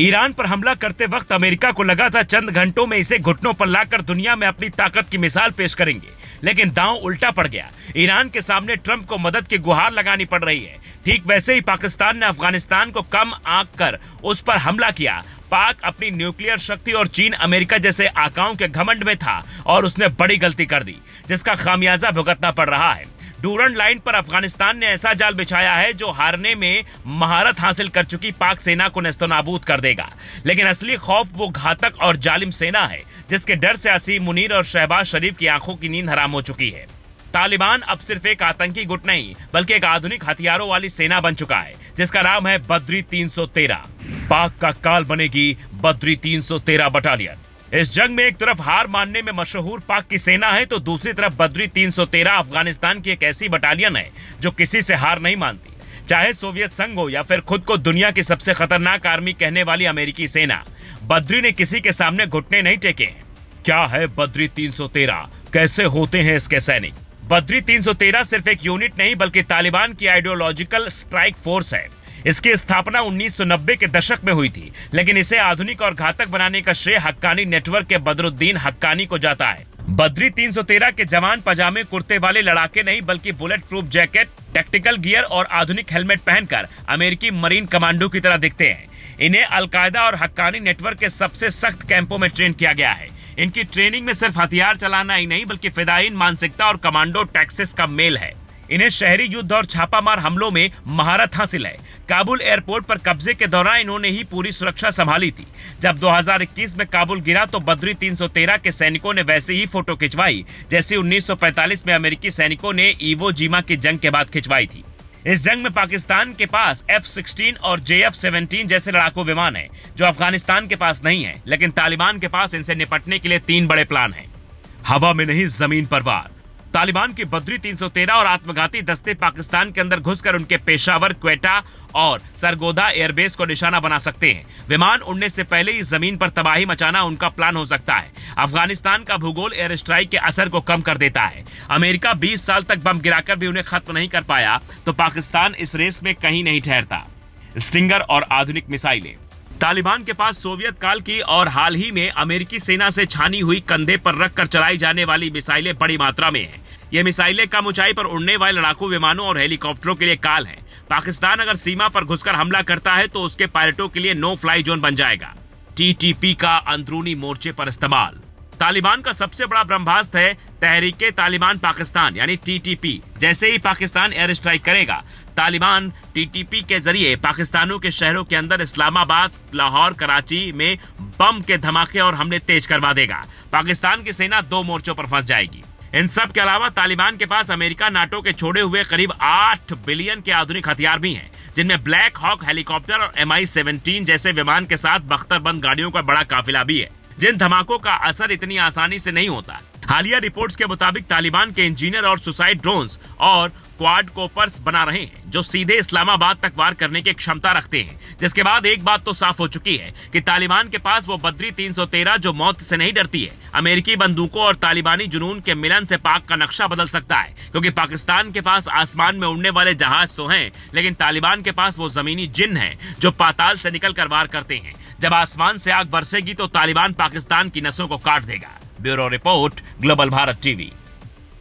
Iran पर हमला करते वक्त अमेरिका को लगा था चंद घंटों में इसे घुटनों पर लाकर दुनिया में अपनी ताकत की मिसाल पेश करेंगे, लेकिन दांव उल्टा पड़ गया। ईरान के सामने ट्रंप को मदद की गुहार लगानी पड़ रही है। ठीक वैसे ही पाकिस्तान ने अफगानिस्तान को कम आंक कर उस पर हमला किया। पाक अपनी न्यूक्लियर शक्ति और चीन अमेरिका जैसे आकाओं के घमंड में था और उसने बड़ी गलती कर दी, जिसका खामियाजा भुगतना पड़ रहा है। डूरन लाइन पर अफगानिस्तान ने ऐसा जाल बिछाया है जो हारने में महारत हासिल कर चुकी पाक सेना को नेस्तनाबूद कर देगा। लेकिन असली खौफ वो घातक और जालिम सेना है जिसके डर से असीम मुनीर और शहबाज शरीफ की आंखों की नींद हराम हो चुकी है। तालिबान अब सिर्फ एक आतंकी गुट नहीं बल्कि एक आधुनिक हथियारों वाली सेना बन चुका है जिसका नाम है बद्री 313। पाक का काल बनेगी बद्री 313 बटालियन। इस जंग में एक तरफ हार मानने में मशहूर पाक की सेना है तो दूसरी तरफ बद्री 313 अफगानिस्तान की एक ऐसी बटालियन है जो किसी से हार नहीं मानती, चाहे सोवियत संघ हो या फिर खुद को दुनिया की सबसे खतरनाक आर्मी कहने वाली अमेरिकी सेना। बद्री ने किसी के सामने घुटने नहीं टेके हैं। क्या है बद्री 313, कैसे होते हैं इसके सैनिक? बद्री 313 सिर्फ एक यूनिट नहीं बल्कि तालिबान की आइडियोलॉजिकल स्ट्राइक फोर्स है। इसकी स्थापना 1990 के दशक में हुई थी, लेकिन इसे आधुनिक और घातक बनाने का श्रेय हक्कानी नेटवर्क के बदरुद्दीन हक्कानी को जाता है। बद्री 313 के जवान पजामे कुर्ते वाले लड़ाके नहीं बल्कि bullet proof jacket, tactical gear और आधुनिक हेलमेट पहनकर अमेरिकी मरीन कमांडो की तरह दिखते हैं। इन्हें अलकायदा और हक्कानी नेटवर्क के सबसे सख्त कैंपों में ट्रेन किया गया है। इनकी ट्रेनिंग में सिर्फ हथियार चलाना ही नहीं बल्कि फिदायीन मानसिकता और कमांडो टैक्टिक्स का मेल है। इन्हें शहरी युद्ध और छापामार हमलों में महारत हासिल है। काबुल एयरपोर्ट पर कब्जे के दौरान इन्होंने ही पूरी सुरक्षा संभाली थी। जब 2021 में काबुल गिरा तो बद्री 313 के सैनिकों ने वैसे ही फोटो खिंचवाई जैसे 1945 में अमेरिकी सैनिकों ने इवो जिमा की जंग के बाद खिंचवाई थी। इस जंग में पाकिस्तान के पास F-16 और JF-17 जैसे लड़ाकू विमान हैं, जो अफगानिस्तान के पास नहीं है, लेकिन तालिबान के पास इनसे निपटने के लिए 3 बड़े प्लान हैं। हवा में नहीं, जमीन पर वार। तालिबान की बद्री 313 और आत्मघाती दस्ते पाकिस्तान के अंदर घुसकर उनके पेशावर, क्वेटा और सरगोदा एयरबेस को निशाना बना सकते हैं। विमान उड़ने से पहले ही जमीन पर तबाही मचाना उनका प्लान हो सकता है। अफगानिस्तान का भूगोल एयर स्ट्राइक के असर को कम कर देता है। अमेरिका 20 साल तक बम गिराकर भी उन्हें खत्म नहीं कर पाया तो पाकिस्तान इस रेस में कहीं नहीं ठहरता। स्टिंगर और आधुनिक मिसाइलें। तालिबान के पास सोवियत काल की और हाल ही में अमेरिकी सेना से छानी हुई कंधे पर रखकर चलाई जाने वाली मिसाइलें बड़ी मात्रा में हैं। ये मिसाइलें कम ऊंचाई पर उड़ने वाले लड़ाकू विमानों और हेलीकॉप्टरों के लिए काल हैं। पाकिस्तान अगर सीमा पर घुसकर हमला करता है तो उसके पायलटों के लिए नो फ्लाई जोन बन जाएगा। TTP का अंदरूनी मोर्चे पर इस्तेमाल। तालिबान का सबसे बड़ा ब्रह्मास्त्र है तहरीके तालिबान पाकिस्तान यानी TTP। जैसे ही पाकिस्तान एयर स्ट्राइक करेगा, तालिबान TTP के जरिए पाकिस्तानों के शहरों के अंदर इस्लामाबाद, लाहौर, कराची में बम के धमाके और हमले तेज करवा देगा। पाकिस्तान की सेना 2 मोर्चों पर फंस जाएगी। इन सब के अलावा तालिबान के पास अमेरिका, नाटो के छोड़े हुए करीब 8 बिलियन के आधुनिक हथियार भी हैं, जिनमें ब्लैक हॉक हेलीकॉप्टर और MI-17 जैसे विमान के साथ बख्तरबंद गाड़ियों का बड़ा काफिला भी है, जिन धमाकों का असर इतनी आसानी से नहीं होता। हालिया रिपोर्ट्स के मुताबिक तालिबान के इंजीनियर और सुसाइड ड्रोन्स और क्वाडकोपर्स बना रहे हैं जो सीधे इस्लामाबाद तक वार करने की क्षमता रखते हैं। जिसके बाद एक बात तो साफ हो चुकी है कि तालिबान के पास वो बद्री 313 जो मौत से नहीं डरती है। अमेरिकी बंदूकों और तालिबानी जुनून के मिलन से पाक का नक्शा बदल सकता है, क्योंकि पाकिस्तान के पास आसमान में उड़ने वाले जहाज तो हैं, लेकिन तालिबान के पास वो जमीनी जिन्न हैं जो पाताल से निकल कर वार करते हैं। जब आसमान से आग बरसेगी तो तालिबान पाकिस्तान की नसों को काट देगा। Bureau report, global Bharat TV.